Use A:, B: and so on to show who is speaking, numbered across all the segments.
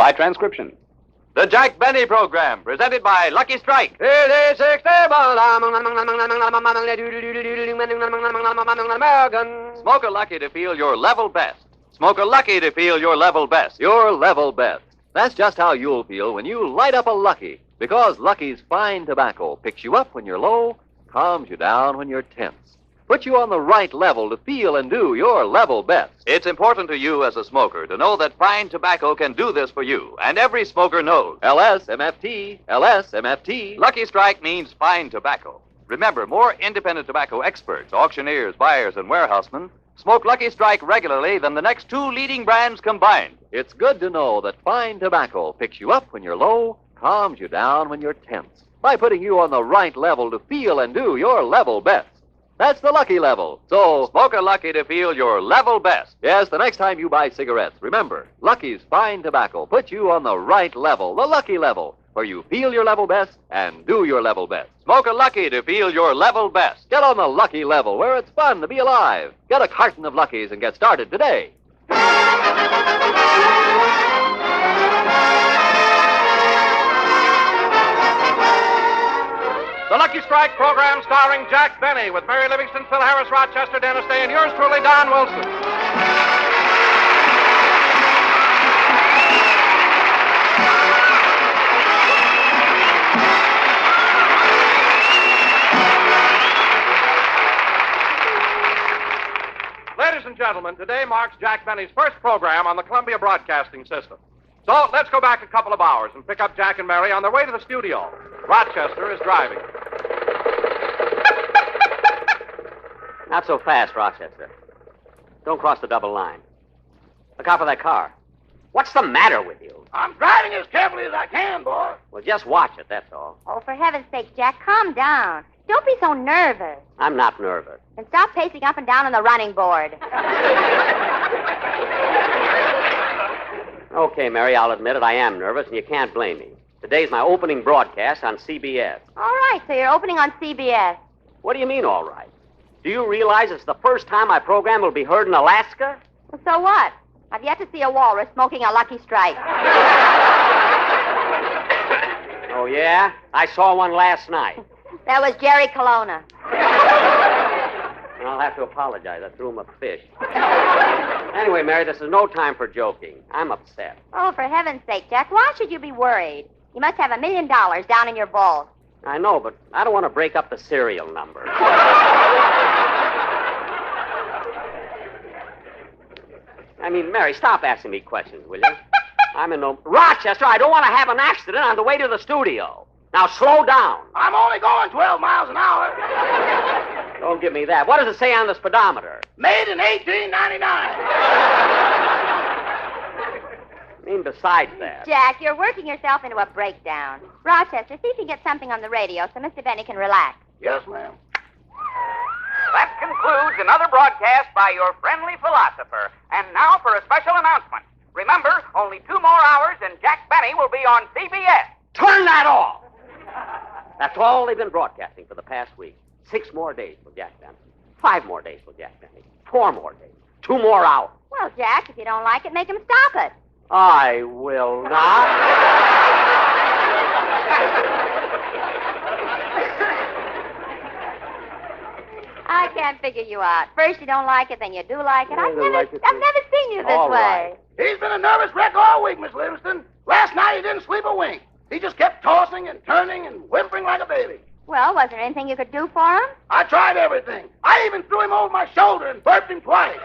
A: by transcription.
B: The Jack Benny Program, presented by Lucky Strike. Smoke a Lucky to feel your level best. Smoke a Lucky to feel your level best. Your level best. That's just how you'll feel when you light up a Lucky. Because Lucky's fine tobacco picks you up when you're low, calms you down when you're tense. Puts you on the right level to feel and do your level best. It's important to you as a smoker to know that fine tobacco can do this for you, and every smoker knows. LSMFT, LSMFT. Lucky Strike means fine tobacco. Remember, more independent tobacco experts, auctioneers, buyers, and warehousemen smoke Lucky Strike regularly than the next two leading brands combined. It's good to know that fine tobacco picks you up when you're low, calms you down when you're tense, by putting you on the right level to feel and do your level best. That's the Lucky level. So, smoke a Lucky to feel your level best. Yes, the next time you buy cigarettes, remember, Lucky's fine tobacco puts you on the right level, the Lucky level, where you feel your level best and do your level best. Smoke a Lucky to feel your level best. Get on the Lucky level, where it's fun to be alive. Get a carton of Luckies and get started today.
C: The Lucky Strike program starring Jack Benny with Mary Livingston, Phil Harris, Rochester, Dennis Day, and yours truly, Don Wilson. Ladies and gentlemen, today marks Jack Benny's first program on the Columbia Broadcasting System. So let's go back a couple of hours and pick up Jack and Mary on their way to the studio. Rochester is driving.
D: Not so fast, Rochester. Don't cross the double line. Look out for that car. What's the matter with you?
E: I'm driving as carefully as I can, boy.
D: Well, just watch it, that's all.
F: Oh, for heaven's sake, Jack, calm down. Don't be so nervous.
D: I'm not nervous.
F: And stop pacing up and down on the running board.
D: Okay, Mary, I'll admit it. I am nervous, and you can't blame me. Today's my opening broadcast on CBS.
F: All right, so you're opening on CBS.
D: What do you mean, all right? Do you realize it's the first time my program will be heard in Alaska?
F: Well, so what? I've yet to see a walrus smoking a Lucky Strike.
D: Oh, yeah? I saw one last night.
F: That was Jerry Colonna.
D: I'll have to apologize. I threw him a fish. Anyway, Mary, this is no time for joking. I'm upset.
F: Oh, for heaven's sake, Jack, why should you be worried? You must have $1 million down in your vault.
D: I know, but I don't want to break up the serial number. I mean, Mary, stop asking me questions, will you? I'm in no... Rochester, I don't want to have an accident on the way to the studio. Now, slow down.
E: I'm only going 12 miles an hour.
D: Don't give me that. What does it say on the speedometer?
E: Made in 1899.
D: I mean, besides that...
F: Jack, you're working yourself into a breakdown. Rochester, see if you can get something on the radio so Mr. Benny can relax.
E: Yes, ma'am.
G: That concludes another broadcast by your friendly philosopher. And now for a special announcement. Remember, only 2 more hours and Jack Benny will be on CBS.
D: Turn that off! That's all they've been broadcasting for the past week. 6 more days for Jack Benny. 5 more days for Jack Benny. 4 more days. 2 more hours.
F: Well, Jack, if you don't like it, make him stop it.
D: I will not.
F: I can't figure you out. First you don't like it, then you do like it. I've never seen you this
D: All
F: way.
D: right.
E: He's been a nervous wreck all week, Miss Livingston. Last night he didn't sleep a wink. He just kept tossing and turning and whimpering like a baby.
F: Well, was there anything you could do for him?
E: I tried everything. I even threw him over my shoulder and burped him twice.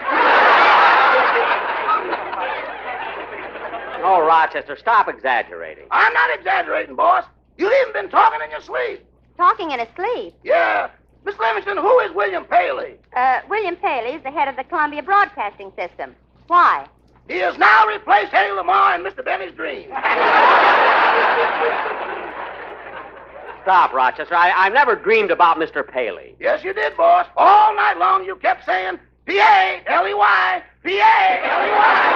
D: Oh, Rochester, stop exaggerating.
E: I'm not exaggerating, boss. You've even been talking in your sleep.
F: Talking in his sleep.
E: Yeah. Miss Livingston, who is William Paley?
F: William Paley is the head of the Columbia Broadcasting System. Why?
E: He has now replaced Harry Lamar in Mr. Benny's dream.
D: Stop, Rochester. I've never dreamed about Mr. Paley.
E: Yes, you did, boss. All night long you kept saying, P-A-L-E-Y, P-A-L-E-Y.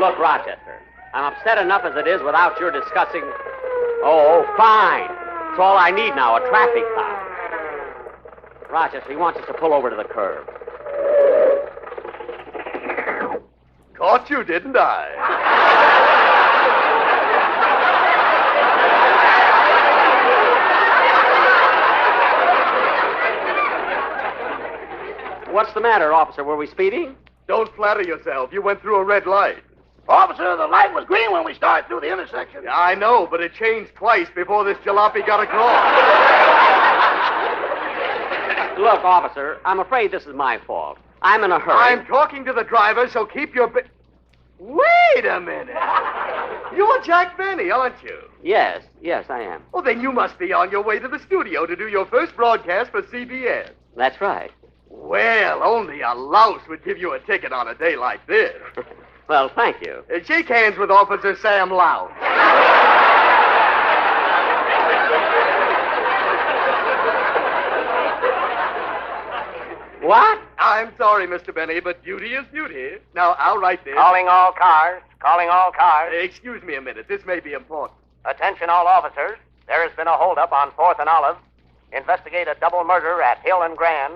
D: Look, Rochester, I'm upset enough as it is without your discussing... Oh, fine. It's all I need now, a traffic cop. Rochester, he wants us to pull over to the curb.
B: Caught you, didn't I?
D: What's the matter, officer? Were we speeding?
A: Don't flatter yourself. You went through a red light.
E: Officer, the light was green when we started through the intersection.
A: Yeah, I know, but it changed twice before this jalopy got across.
D: Look, officer, I'm afraid this is my fault. I'm in a hurry.
A: I'm talking to the driver, so keep your... Wait a minute. You're Jack Benny, aren't you?
D: Yes, I am.
A: Well, then you must be on your way to the studio to do your first broadcast for CBS.
D: That's right.
A: Well, only a louse would give you a ticket on a day like this.
D: Well, thank you.
A: Shake hands with Officer Sam Louse.
D: What?
A: I'm sorry, Mr. Benny, but duty is duty. Now, I'll write this.
G: Calling all cars. Calling all cars.
A: Excuse me a minute. This may be important.
G: Attention all officers. There has been a holdup on 4th and Olive. Investigate a double murder at Hill and Grand.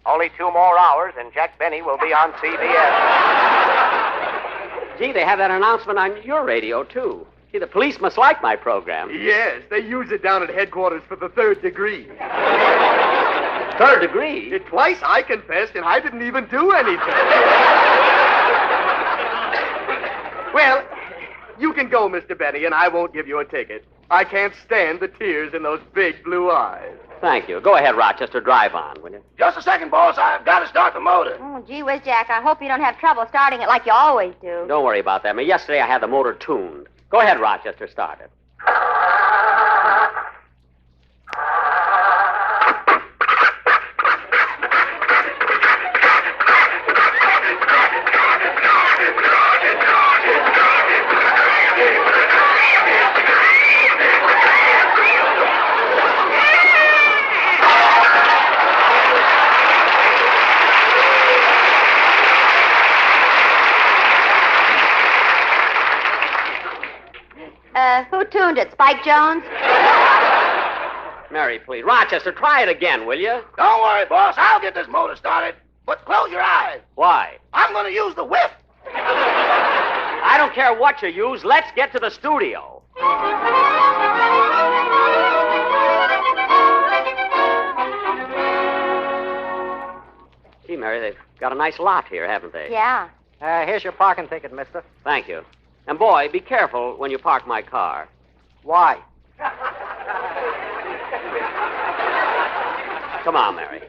G: Only 2 more hours, and Jack Benny will be on CBS.
D: Gee, they have that announcement on your radio, too. See, the police must like my program.
A: Yes, they use it down at headquarters for the 3rd degree.
D: 3rd degree?
A: Twice I confessed, and I didn't even do anything. Well, you can go, Mr. Benny, and I won't give you a ticket. I can't stand the tears in those big blue eyes.
D: Thank you. Go ahead, Rochester. Drive on, will you?
E: Just a second, boss. I've got to start the motor.
F: Oh, gee whiz, Jack. I hope you don't have trouble starting it like you always do.
D: Don't worry about that. I mean, yesterday I had the motor tuned. Go ahead, Rochester. Start it.
F: Who tuned it? Spike Jones?
D: Mary, please. Rochester, try it again, will you?
E: Don't worry, boss. I'll get this motor started. But close your eyes.
D: Why?
E: I'm going to use the whip.
D: I don't care what you use. Let's get to the studio. Gee, Mary, they've got a nice lot here, haven't they?
F: Yeah.
H: Here's your parking ticket, mister.
D: Thank you. And, boy, be careful when you park my car.
H: Why?
D: Come on, Mary.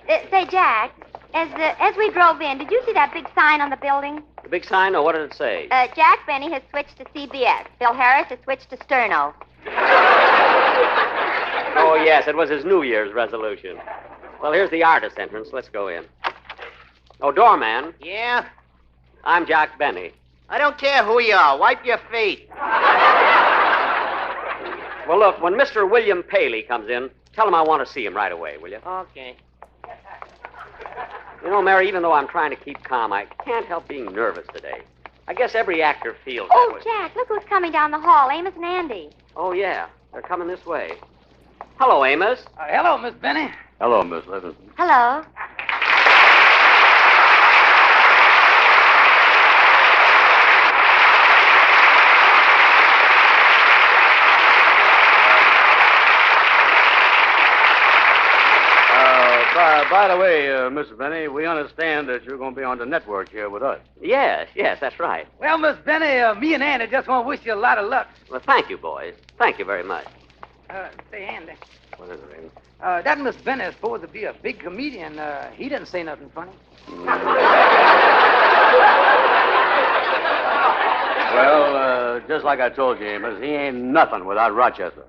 F: Say, Jack, as we drove in, did you see that big sign on the building?
D: The big sign, or what did it say?
F: Jack Benny has switched to CBS. Bill Harris has switched to Sterno.
D: Oh, yes, it was his New Year's resolution. Well, here's the artist entrance. Let's go in. Oh, doorman.
H: Yeah?
D: I'm Jack Benny.
H: I don't care who you are. Wipe your feet.
D: Well, look, when Mr. William Paley comes in, tell him I want to see him right away, will you?
H: Okay.
D: You know, Mary, even though I'm trying to keep calm, I can't help being nervous today. I guess every actor feels that way.
F: Jack, look who's coming down the hall. Amos and Andy.
D: Oh, yeah. They're coming this way. Hello, Amos.
H: Hello, Miss Benny.
A: Hello, Miss Livingston.
F: Hello.
A: By the way, Mrs. Benny, we understand that you're going to be on the network here with us.
D: Yes, that's right.
H: Well, Miss Benny, me and Andy just want to wish you a lot of luck.
D: Well, thank you, boys. Thank you very much.
H: Say, Andy,
D: What is it, Raymond?
H: that Miss Benny is supposed to be a big comedian. He didn't say nothing funny.
A: Well, just like I told you, Amos, he ain't nothing without Rochester.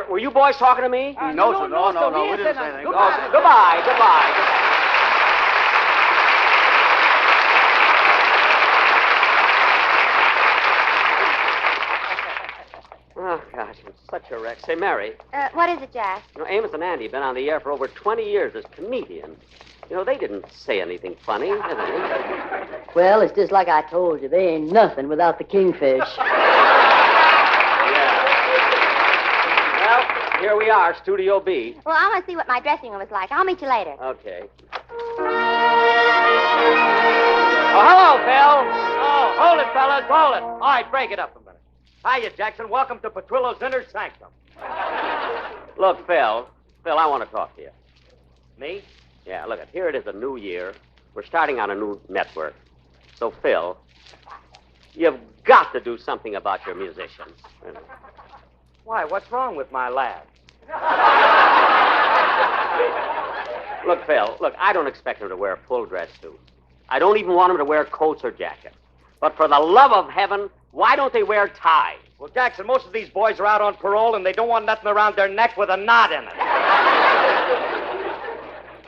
D: Were you boys talking to me?
A: No, sir. No. We didn't say anything.
D: Goodbye. Oh, gosh, I'm such a wreck. Say, Mary,
F: What is it, Jack?
D: you know, Amos and Andy have been on the air for over 20 years as comedians. You know, they didn't say anything funny, did they?
I: Well, it's just like I told you. They ain't nothing without the kingfish.
D: Well, here we are, Studio B.
F: Well, I want to see what my dressing room is like. I'll meet you later.
D: Okay. Oh, hello, Phil. Oh, hold it, fellas, hold it. All right, break it up a minute. Hiya, Jackson. Welcome to Petrillo's Inner Sanctum. Look, Phil, I want to talk to you. Me? Yeah, look, here it is, a new year. We're starting on a new network. So, Phil, you've got to do something about your musicians. Why? What's wrong with my lad? Look, Phil, I don't expect him to wear full dress suits. I don't even want him to wear coats or jackets. But for the love of heaven, why don't they wear ties? Well, Jackson, most of these boys are out on parole, and they don't want nothing around their neck with a knot in it.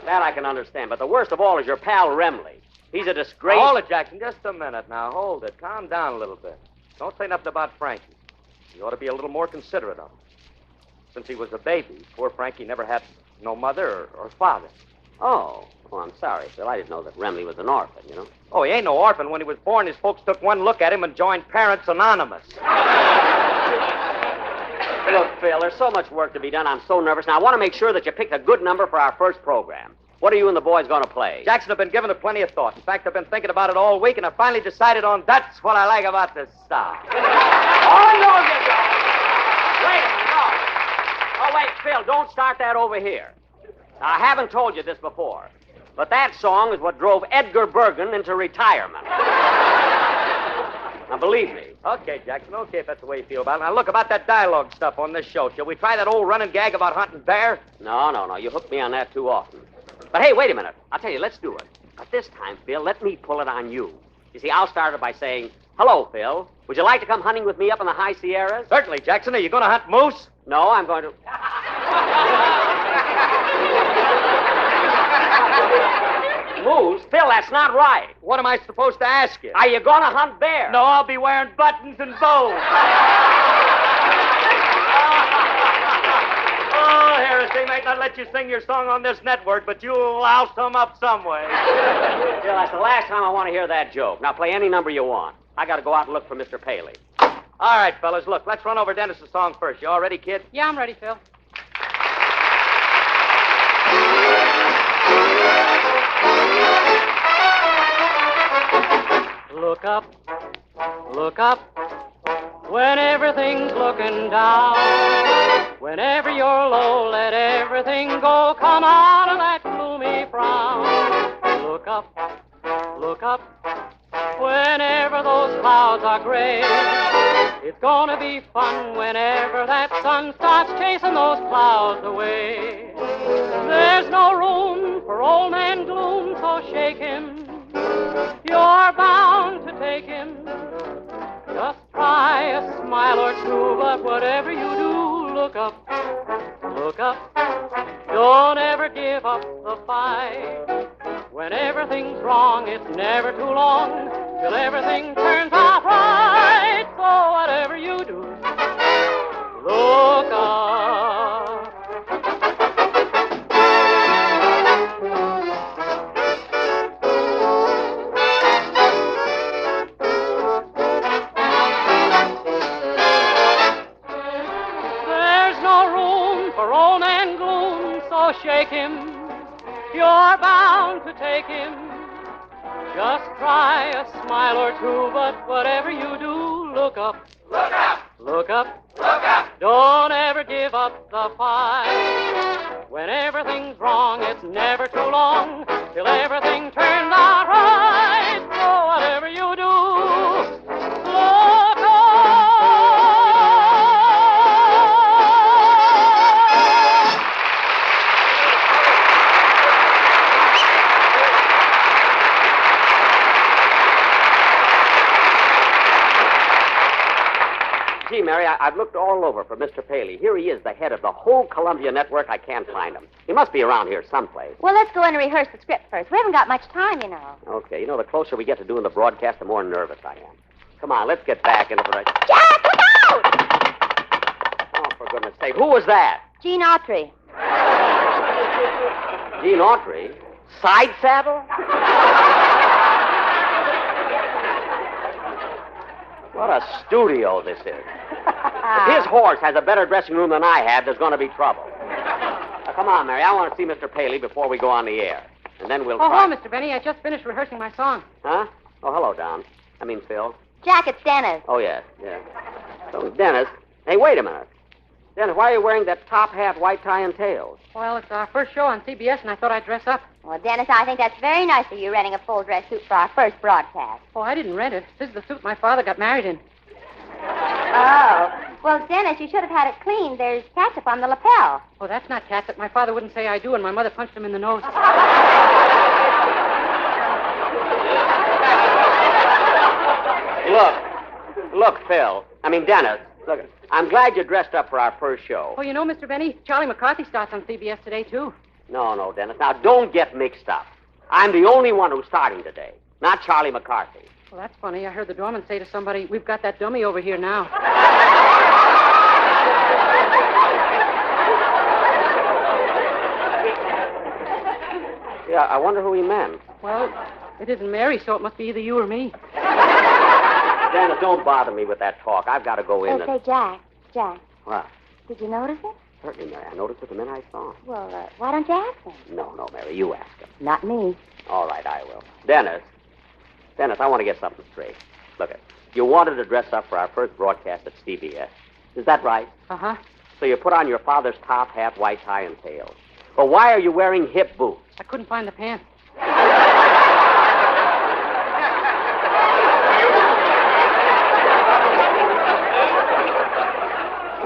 D: That I can understand, but the worst of all is your pal Remley. He's a disgrace. Hold it, Jackson. Just a minute now. Hold it. Calm down a little bit. Don't say nothing about Frankie. You ought to be a little more considerate of him. Since he was a baby, poor Frankie never had no mother or father. Oh, I'm sorry, Phil. I didn't know that Remley was an orphan, you know. Oh, he ain't no orphan. When he was born, his folks took one look at him and joined Parents Anonymous. Look, Phil, there's so much work to be done. I'm so nervous. Now, I want to make sure that you picked a good number for our first program. What are you and the boys going to play? Jackson, I've been giving it plenty of thought. In fact, I've been thinking about it all week, and I finally decided on That's What I Like About This Song. Oh, no, you don't. Wait a minute, no. Oh, wait, Phil, don't start that over here. Now, I haven't told you this before, but that song is what drove Edgar Bergen into retirement. Now, believe me. Okay, Jackson, okay, if that's the way you feel about it. Now, look, about that dialogue stuff on this show. Shall we try that old running gag about hunting bear? No. You hook me on that too often. But, hey, wait a minute. I'll tell you, let's do it. But this time, Phil, let me pull it on you. You see, I'll start it by saying, hello, Phil. Would you like to come hunting with me up in the high Sierras? Certainly, Jackson. Are you going to hunt moose? No, I'm going to... Moose? Phil, that's not right. What am I supposed to ask you? Are you going to hunt bear? No, I'll be wearing buttons and bows. Oh, Harris, they might not let you sing your song on this network, but you'll louse them up some way. Phil, that's the last time I want to hear that joke. Now, play any number you want. I got to go out and look for Mr. Paley. All right, fellas, look, let's run over Dennis's song first. You all ready, kid?
J: Yeah, I'm ready, Phil. Look up, when everything's looking down. Whenever you're low, let everything go. Come out of that gloomy frown. Look up, whenever those clouds are gray. It's gonna be fun whenever that sun starts chasing those clouds away. There's no room for old man gloom, so shake him. You're bound to take him. Just try a smile or two, but whatever you do, look up. Don't ever give up the fight. When everything's wrong, it's never too long till everything turns out right. So whatever you do, look up. There's no room for old man gloom, so shake him. You're bound to take him. Just try a smile or two, but whatever you do, look up.
E: Look up!
J: Look up.
E: Look up!
J: Don't ever give up the fight. When everything's wrong, it's never too long till everything turns out right. So whatever you do, look up.
D: Gee, Mary, I've looked all over for Mr. Paley. Here he is, the head of the whole Columbia network. I can't find him. He must be around here someplace.
F: Well, let's go in and rehearse the script first. We haven't got much time, you know.
D: Okay, you know, the closer we get to doing the broadcast, the more nervous I am. Come on, let's get back into the...
F: Jack, look out!
D: Oh, for goodness sake, who was that?
F: Gene Autry.
D: Gene Autry? Side saddle? What a studio this is. If his horse has a better dressing room than I have, there's going to be trouble. Now, come on, Mary. I want to see Mr. Paley before we go on the air. And then we'll
J: Oh,
D: try...
J: hello, Mr. Benny. I just finished rehearsing my song.
D: Huh? Oh, hello, Don. I mean, Phil.
F: Jack, it's Dennis.
D: Oh, yes. So, Dennis, hey, wait a minute. Dennis, why are you wearing that top hat, white tie, and tails?
J: Well, it's our first show on CBS, and I thought I'd dress up.
F: Well, Dennis, I think that's very nice of you renting a full dress suit for our first broadcast.
J: Oh, I didn't rent it. This is the suit my father got married in.
F: Oh. Well, Dennis, you should have had it cleaned. There's ketchup on the lapel.
J: Oh, that's not catsup. My father wouldn't say I do, and my mother punched him in the nose.
D: Look, Phil. Dennis. Look, I'm glad you dressed up for our first show.
J: Oh, you know, Mr. Benny, Charlie McCarthy starts on CBS today, too.
D: No, Dennis. Now, don't get mixed up. I'm the only one who's starting today, not Charlie McCarthy.
J: Well, that's funny. I heard the doorman say to somebody, "We've got that dummy over here now."
D: Yeah, I wonder who he meant.
J: Well, it isn't Mary, so it must be either you or me.
D: Dennis, don't bother me with that talk. I've got to go in
F: Say, Jack.
D: What?
F: Did you notice it?
D: Certainly, Mary. I noticed it the minute I saw him.
F: Well, why don't you ask him?
D: No, Mary. You ask him.
F: Not me.
D: All right, I will. Dennis, I want to get something straight. Look, you wanted to dress up for our first broadcast at CBS. Is that right?
J: Uh-huh.
D: So you put on your father's top hat, white tie, and tails. But why are you wearing hip boots?
J: I couldn't find the pants.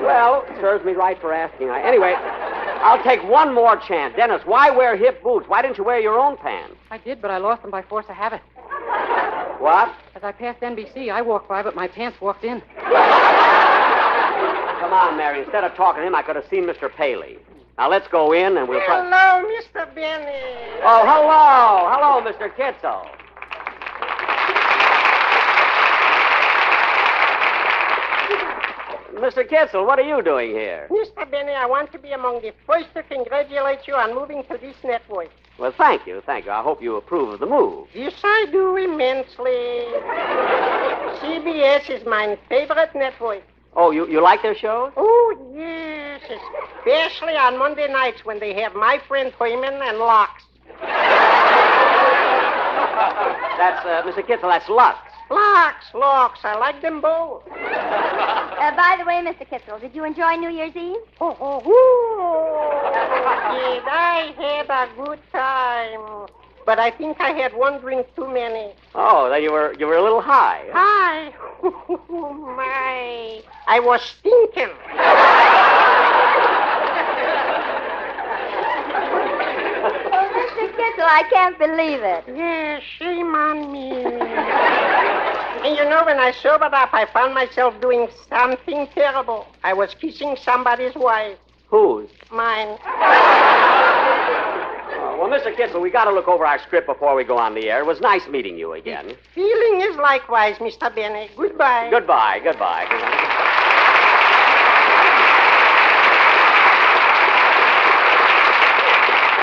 D: Well, serves me right for asking. Anyway, I'll take one more chance. Dennis, why wear hip boots? Why didn't you wear your own pants?
J: I did, but I lost them by force of habit.
D: What?
J: As I passed NBC, I walked by, but my pants walked in.
D: Come on, Mary. Instead of talking to him, I could have seen Mr. Paley. Now, let's go in and we'll...
K: Hello, Mr. Benny.
D: Oh, hello. Hello, Mr. Kitzel. Mr. Kitzel, what are you doing here?
K: Mr. Benny, I want to be among the first to congratulate you on moving to this network.
D: Well, thank you. I hope you approve of the move.
K: Yes, I do immensely. CBS is my favorite network.
D: Oh, you like their shows?
K: Oh, yes, especially on Monday nights when they have My Friend Herman and Locks.
D: That's, Mr. Kitzel, that's Lux.
K: Locks, I like them both.
F: By the way, Mr. Kitzel, did you enjoy New Year's Eve?
K: Oh, did I had a good time. But I think I had one drink too many.
D: Oh, then you were a little high.
K: High? Oh, my. I was stinking.
F: Oh, Mr. Kitzel, I can't believe it.
K: Yeah, shame on me. And you know, when I sobered up, I found myself doing something terrible. I was kissing somebody's wife.
D: Whose?
K: Mine.
D: Well, Mr. Kitzel, we got to look over our script before we go on the air. It was nice meeting you again.
K: Feeling is likewise, Mr. Benny. Goodbye.
D: Goodbye.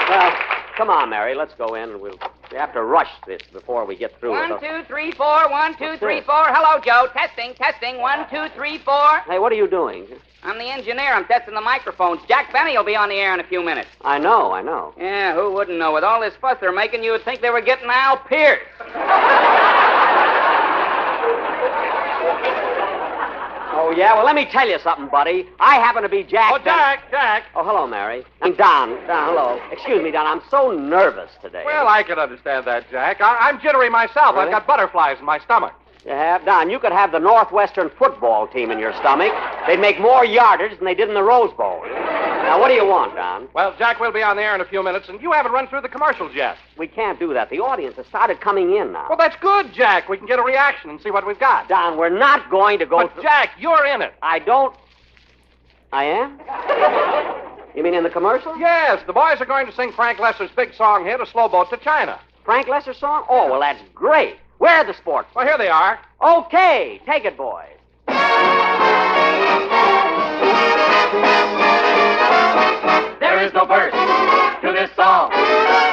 D: Well, come on, Mary. Let's go in, and we have to rush this before we get through.
G: 1, 2, 3, 4. 1, 2, 3, 4. Hello, Joe. Testing. 1, 2, 3, 4.
D: Hey, what are you doing?
G: I'm the engineer. I'm testing the microphones. Jack Benny will be on the air in a few minutes.
D: I know.
G: Yeah, who wouldn't know? With all this fuss they're making, you would think they were getting Al Pierce.
D: Oh, yeah? Well, let me tell you something, buddy. I happen to be Jack.
C: Oh, Jack.
D: Oh, hello, Mary. I'm Don, hello. Excuse me, Don. I'm so nervous today.
C: Well, I can understand that, Jack. I'm jittery myself.
D: Really?
C: I've got butterflies in my stomach.
D: You have? Don, you could have the Northwestern football team in your stomach. They'd make more yardage than they did in the Rose Bowl. Now, what do you want, Don?
C: Well, Jack, we'll be on the air in a few minutes, and you haven't run through the commercials yet.
D: We can't do that. The audience has started coming in now.
C: Well, that's good, Jack. We can get a reaction and see what we've got.
D: Don, we're not going to go
C: But, Jack, you're in it.
D: I am? You mean in the commercial?
C: Yes, the boys are going to sing Frank Lesser's big song here, To Slow Boat to China.
D: Frank Lesser song? Oh, well, that's great. Where are the sports?
C: Well, here they are.
D: Okay, take it, boys.
L: There is no verse to this song,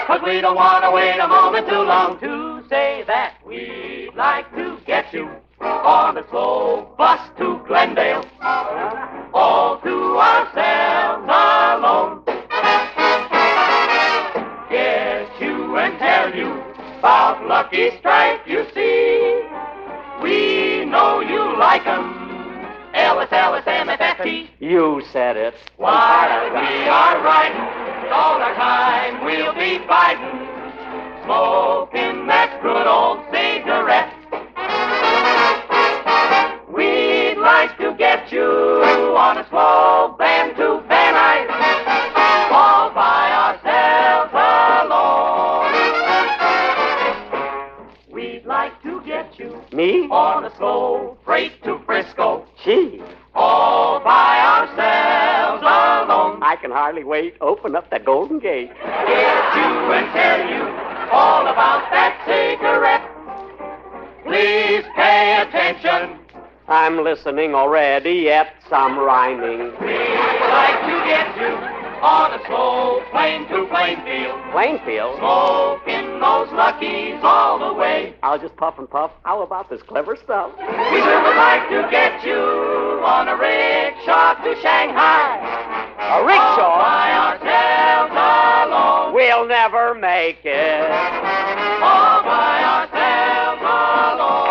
L: 'cause we don't want to wait a moment too long to say that we'd like to get you on a slow bus to Glendale, all to ourselves alone. Get you and tell you about Lucky Strike, you see. We know you like 'em.
D: You said it.
L: While we are riding, all our time we'll be fighting, smoking that good old cigarette. We'd like to get you on a slow Van to Van Nuys, all by ourselves alone. We'd like to get you
D: Me?
L: on a slow freight to Frisco,
D: Gee,
L: all by ourselves alone.
D: I can hardly wait. Open up that golden gate.
L: Get you and tell you all about that cigarette. Please pay attention.
D: I'm listening already, yet some rhyming.
L: We'd like to get you on a slow plane to Plainfield,
D: Plainfield?
L: smoking those Luckies all the way.
D: I'll just puff and puff. How about this clever stuff?
L: We sure would like to get you on a rickshaw to Shanghai,
D: A rickshaw?
L: all by ourselves alone.
D: We'll never make it.
L: All by ourselves alone.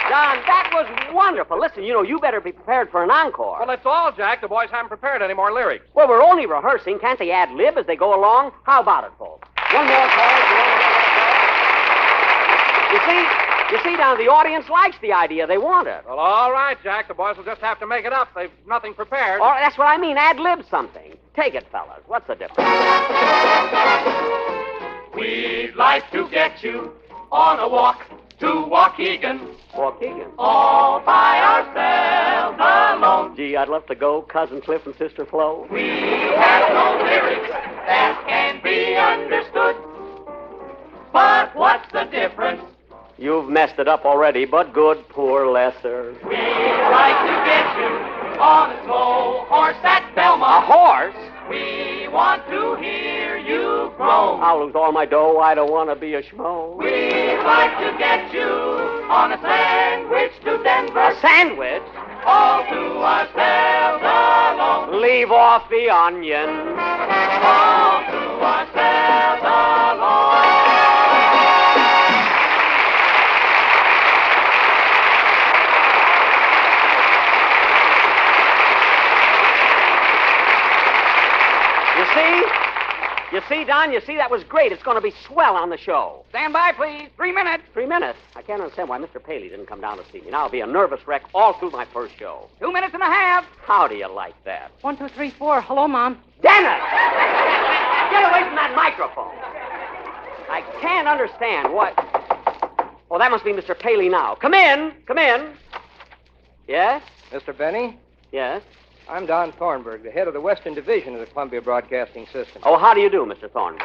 D: Don, that was wonderful. Listen, you better be prepared for an encore.
C: Well, that's all, Jack. The boys haven't prepared any more lyrics.
D: Well, we're only rehearsing. Can't they ad-lib as they go along? How about it, folks? One more chorus. You see, Don, the audience likes the idea. They want it.
C: Well, all right, Jack. The boys will just have to make it up. They've nothing prepared.
D: Or that's what I mean, ad-lib something. Take it, fellas. What's the difference?
L: We'd like to get you on a walk to Waukegan,
D: Waukegan.
L: all by ourselves alone.
D: Gee, I'd love to go. Cousin Cliff and Sister Flo.
L: We have no lyrics that can be understood. But what's the difference?
D: You've messed it up already, but good, poor lesser.
L: We'd like to get you on a slow horse at Belmont.
D: A horse?
L: We want to hear you groan.
D: I'll lose all my dough. I don't want to be a schmo.
L: We'd like to get you on a sandwich to Denver.
D: A sandwich?
L: All to ourselves alone.
D: Leave off the onion.
L: All to ourselves alone.
D: You see, Don, that was great. It's going to be swell on the show.
H: Stand by, please. 3 minutes.
D: 3 minutes? I can't understand why Mr. Paley didn't come down to see me. Now I'll be a nervous wreck all through my first show.
H: 2 minutes and a half.
D: How do you like that?
J: 1, 2, 3, 4. Hello, Mom.
D: Dennis! Get away from that microphone. I can't understand what... Oh, that must be Mr. Paley now. Come in. Yes?
M: Mr. Benny,
D: Yes?
M: I'm Don Thornburg, the head of the Western Division of the Columbia Broadcasting System.
D: Oh, how do you do, Mr. Thornburg?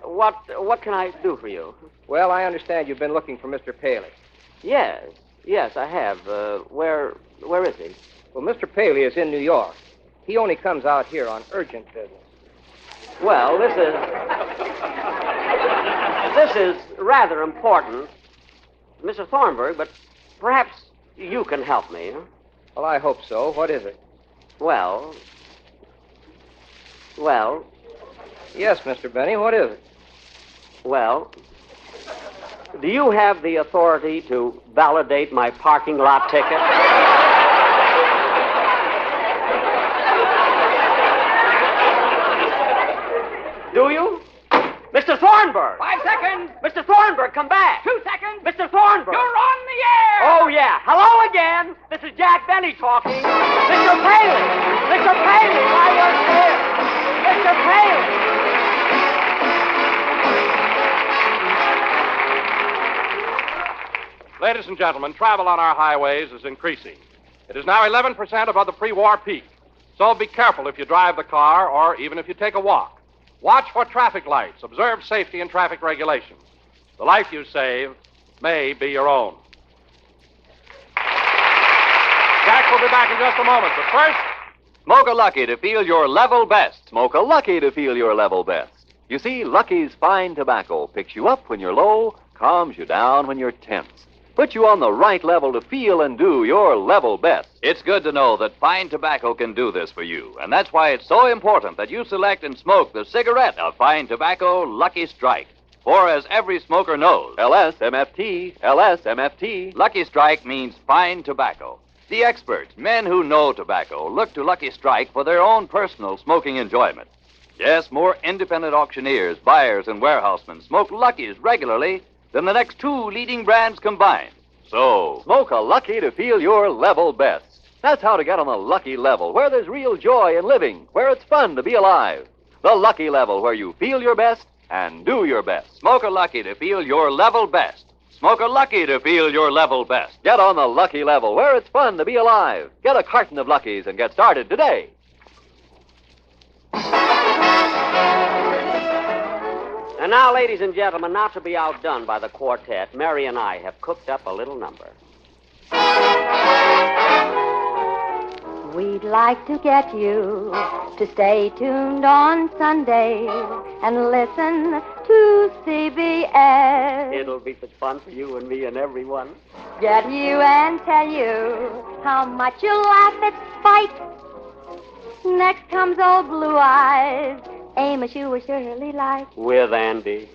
D: What can I do for you?
M: Well, I understand you've been looking for Mr. Paley.
D: Yes, I have. Where is he?
M: Well, Mr. Paley is in New York. He only comes out here on urgent business.
D: Well, this is rather important, Mr. Thornburg, but perhaps you can help me. Huh?
M: Well, I hope so. What is it?
D: Well...
M: Yes, Mr. Benny, what is it?
D: Well, do you have the authority to validate my parking lot ticket? Do you? Mr. Thornburg!
H: 5 seconds.
D: Mr. Thornburg, come back!
H: 2 seconds.
D: Mr. Thornburg!
H: You're on the air.
D: Oh, yeah. Hello again. This is Jack Benny talking. Mr. Paley! Mr. Paley, I was here. Mr. Paley!
C: Ladies and gentlemen, travel on our highways is increasing. It is now 11% above the pre-war peak. So be careful if you drive the car or even if you take a walk. Watch for traffic lights. Observe safety and traffic regulations. The life you save may be your own. Jack will be back in just a moment, but first...
B: Smoke a Lucky to feel your level best. Smoke a Lucky to feel your level best. You see, Lucky's fine tobacco picks you up when you're low, calms you down when you're tense. Put you on the right level to feel and do your level best.
N: It's good to know that fine tobacco can do this for you, and that's why it's so important that you select and smoke the cigarette of fine tobacco Lucky Strike. For as every smoker knows,
B: LSMFT, LSMFT.
N: Lucky Strike means fine tobacco. The experts, men who know tobacco, look to Lucky Strike for their own personal smoking enjoyment. Yes, more independent auctioneers, buyers, and warehousemen smoke Luckies regularly than the next two leading brands combined. So,
B: smoke a Lucky to feel your level best. That's how to get on the Lucky level, where there's real joy in living, where it's fun to be alive. The Lucky level, where you feel your best and do your best.
N: Smoke a Lucky to feel your level best. Smoke a Lucky to feel your level best.
B: Get on the Lucky level, where it's fun to be alive. Get a carton of Luckies and get started today.
D: And now, ladies and gentlemen, not to be outdone by the quartet, Mary and I have cooked up a little number.
F: We'd like to get you to stay tuned on Sunday and listen to CBS.
D: It'll be such fun for you and me and everyone.
F: Get you and tell you how much you laugh at Spike. Next comes old Blue Eyes. Amos, you will surely like.
D: With Andy.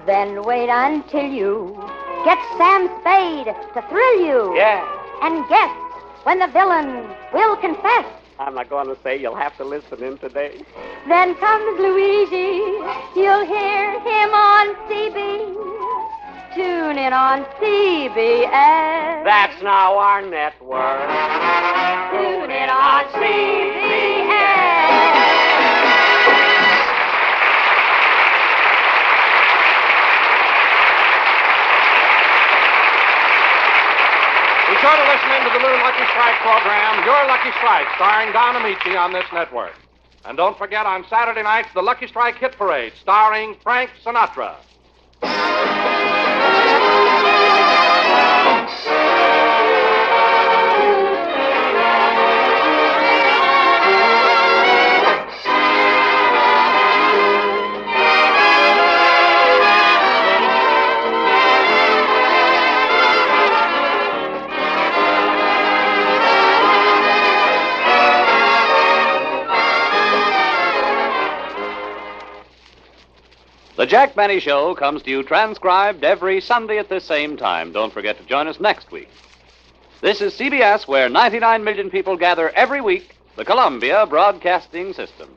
F: Then wait until you get Sam Spade to thrill you.
D: Yeah.
F: And guess when the villain will confess.
D: I'm not going to say, you'll have to listen in today.
F: Then comes Luigi. You'll hear him on CB. Tune in on CBS.
D: That's now our network.
F: Tune in on CBS.
C: Be sure to listen in to the new Lucky Strike program, Your Lucky Strike, starring Don Amici on this network. And don't forget on Saturday nights, the Lucky Strike Hit Parade, starring Frank Sinatra.
O: The Jack Benny Show comes to you transcribed every Sunday at this same time. Don't forget to join us next week. This is CBS, where 99 million people gather every week, the Columbia Broadcasting System.